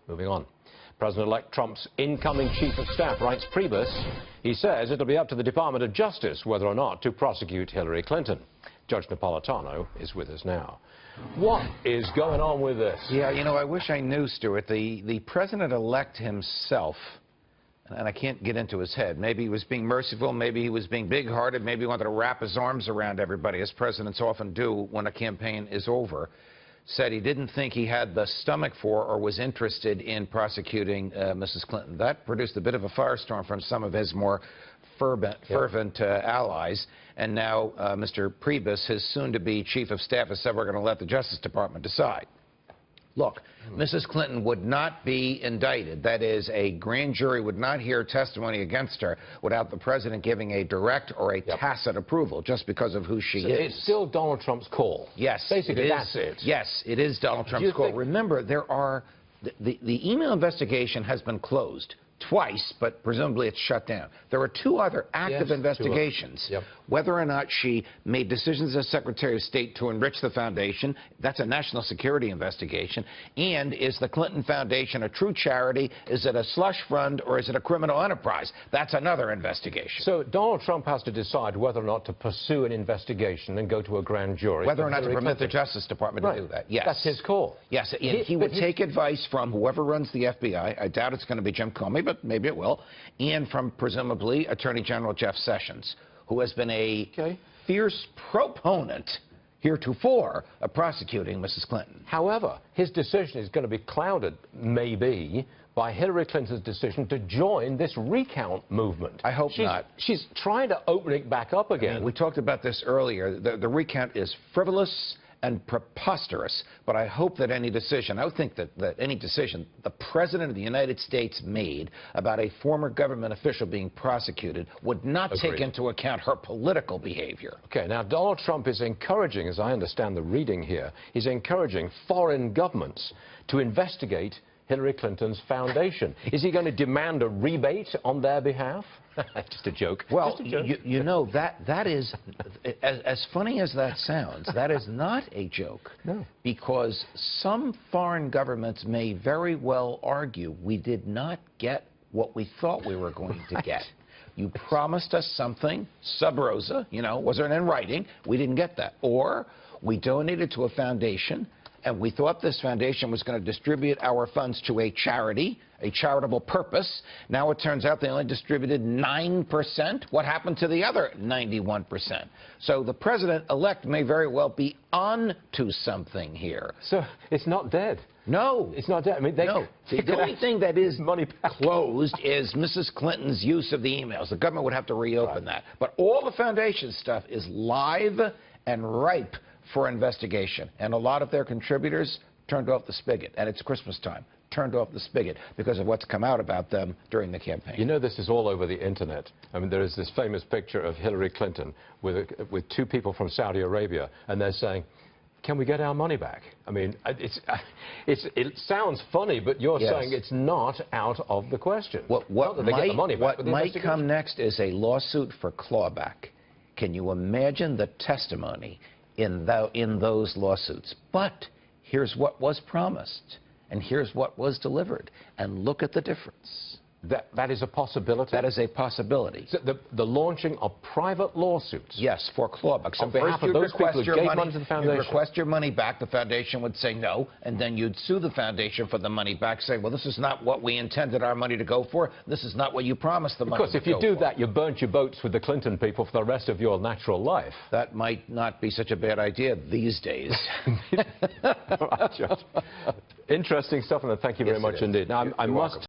Moving on. President-elect Trump's incoming chief of staff writes Priebus. He says it'll be up to the Department of Justice whether or not to prosecute Hillary Clinton. Judge Napolitano is with us now. What is going on with this? Yeah, you know, I wish I knew, Stuart. The president-elect himself, and I can't get into his head, maybe he was being merciful, maybe he was being big-hearted, maybe he wanted to wrap his arms around everybody, as presidents often do when a campaign is over, said he didn't think he had the stomach for or was interested in prosecuting Mrs. Clinton. That produced a bit of a firestorm from some of his more fervent allies. And now Mr. Priebus, his soon-to-be chief of staff, has said we're going to let the Justice Department decide. Look, Mrs. Clinton would not be indicted. That is, a grand jury would not hear testimony against her without the president giving a direct or a tacit approval, just because of who she is. It's still Donald Trump's call. Yes, basically that's it. Yes, it is Donald Trump's call. Remember, there are the email investigation has been closed twice, but presumably it's shut down. There are two other active investigations. Whether or not she made decisions as Secretary of State to enrich the foundation, that's a national security investigation. And is the Clinton Foundation a true charity? Is it a slush fund or is it a criminal enterprise? That's another investigation. So Donald Trump has to decide whether or not to pursue an investigation and go to a grand jury. Whether or not to permit the Justice Department to do that. Yes. That's his call. Yes, and he would take advice from whoever runs the FBI. I doubt it's going to be Jim Comey, but maybe it will. And from, presumably, Attorney General Jeff Sessions, who has been a fierce proponent heretofore of prosecuting Mrs. Clinton. However, his decision is going to be clouded, maybe, by Hillary Clinton's decision to join this recount movement. I hope not. She's trying to open it back up again. I mean, we talked about this earlier. The recount is frivolous and preposterous, but I hope that any decision, I would think that any decision the President of the United States made about a former government official being prosecuted would not take into account her political behavior. Okay, now Donald Trump is encouraging, as I understand the reading here, he's encouraging foreign governments to investigate Hillary Clinton's foundation. Is he going to demand a rebate on their behalf? Just a joke. Well, you know, that is, as funny as that sounds, that is not a joke. No. Because some foreign governments may very well argue we did not get what we thought we were going to get. You promised us something, sub rosa, you know, wasn't in writing. We didn't get that. Or we donated to a foundation, and we thought this foundation was going to distribute our funds to a charity, a charitable purpose. Now it turns out they only distributed 9%. What happened to the other 91%? So the president-elect may very well be on to something here. So it's not dead? No. It's not dead? I mean, no. The only thing that is closed is Mrs. Clinton's use of the emails. The government would have to reopen that. But all the foundation stuff is live and ripe for investigation, and a lot of their contributors turned off the spigot, and it's Christmas time, turned off the spigot because of what's come out about them during the campaign. You know, this is all over the internet. I mean, there is this famous picture of Hillary Clinton with two people from Saudi Arabia, and they're saying, can we get our money back? I mean, it sounds funny, but you're saying it's not out of the question. What might come next is a lawsuit for clawback. Can you imagine the testimony in those lawsuits? But here's what was promised, and here's what was delivered, and look at the difference. That is a possibility? That is a possibility. So the launching of private lawsuits? Yes, for clawback. So first you'd request your money to the foundation. You'd request your money back, the foundation would say no, and then you'd sue the foundation for the money back, say, well, this is not what we intended our money to go for, this is not what you promised the money to go for. Because if you do that, you burnt your boats with the Clinton people for the rest of your natural life. That might not be such a bad idea these days. Interesting stuff, and thank you very much indeed. Now, I must